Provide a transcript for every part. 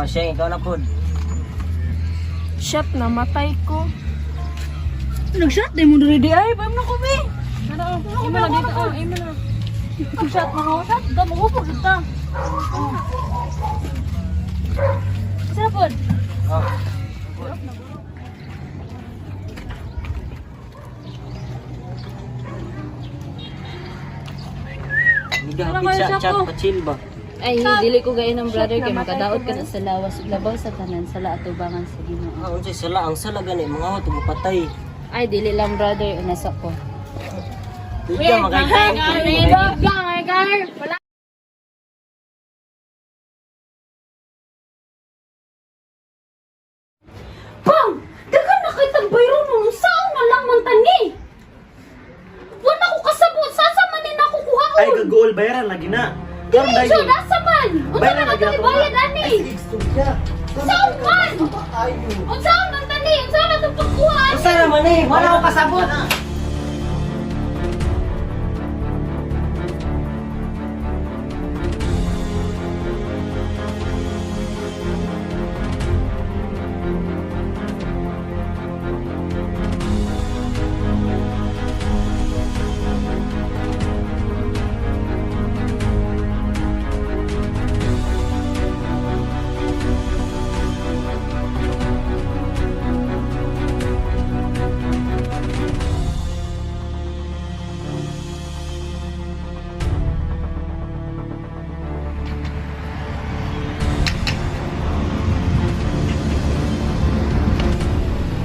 siya, ikaw na pod. Shot na, matay ko. Nag-shot din mo dito ay. Paham na ko, be. Imo na dito. Imo na. Nag-shot mo ako. Shot. Damo ko po. Shot. Saan po? Oh. Nigapit sa chat pa chill ba? Ay, dili ko gayon ng brother kay makadaot ka na sa lawas ug labaw sa tanan sala atubangan sa Ginoo. Ah, unsay sala ang sala gani mga wa patay. Ay, dili lang brother unasa ko. Ika makakain. Wala. Bang! Dagan na kay tagbayro mo. Saan na lang man tani? Wala ko kasabot. Sasa man din ako kuhaon. Ay gagol bayaran lagi na. Karon Dili siya, nasa man. Unsa na ka bayad ani? Saan man? Unsa man tani? Unsa na itong pagkuha ani? Usa naman eh, wala ko kasabot.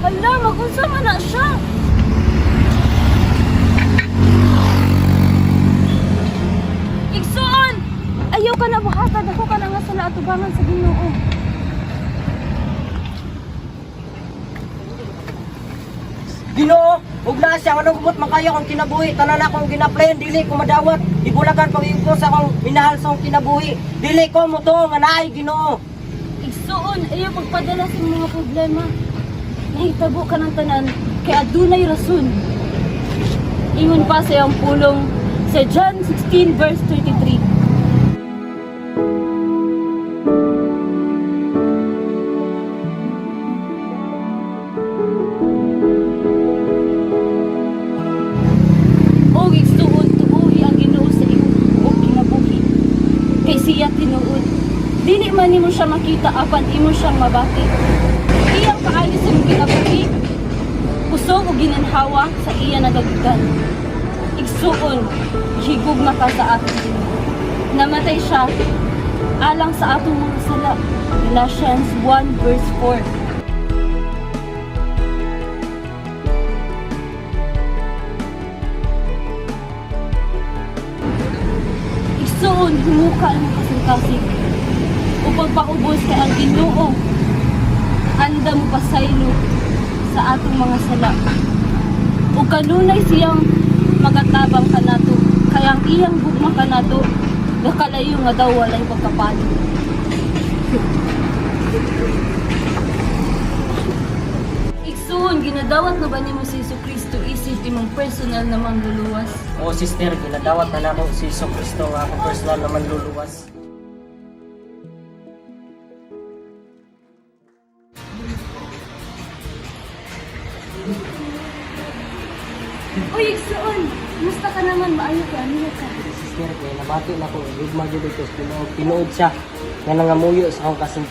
Hala, magunsa man na siya. Igsoon! Ayaw ka na buhatad. Ako ka na nga sa laatubangan sa Ginoo. Ginoo, ug na siya anong gubot makaya kong kinabuhi, tanan akong ginaplayan dili ko madawat. Ibulagan pag-iig ko sa akong minahal sa akong kinabuhi. Dili ko mo to nga naay Ginoo. Igsoon, ayaw magpadala sa mga problema. Nahitabo ka ng tanan, kaya adunay rason. Ingon pa sa iyong pulong sa John 16 verse 33. O igsuon, tuuhi ang Ginoo sa imo o kinabuhi. Kay siya tinuod. Dili man nimo siya makita apan imo siyang mabati. Iyang kaalis sa mga kinabuhi, kusog o ginanhawa sa iya nagagigan. Igsuon, higugma ka sa ating Ginoo. Namatay siya, alang sa atong mga sala. Galatians 1 verse 4. Igsuon, humuka ang kasing-kasing. Upang paubos kay ang Ginoo. Anda mo pasaylo sa atong mga sala. O kanunay siyang magatabang kanato, kaya ang iyang gugma kanato, nakalayo nga daw walay pagkapalo. Igsuon, ginadawat na ba niyo si Jesucristo isip imong personal na mangluluwas? O sister, ginadawat na nako si Jesucristo nga ako personal na manluluwas. Uy, Igsuon! Musta ka naman? Maayo ka? Ano ka? Sister, kaya nabati na ko, gugma dito ko, tinuod siya. Nga nangamuyo sa akong kasing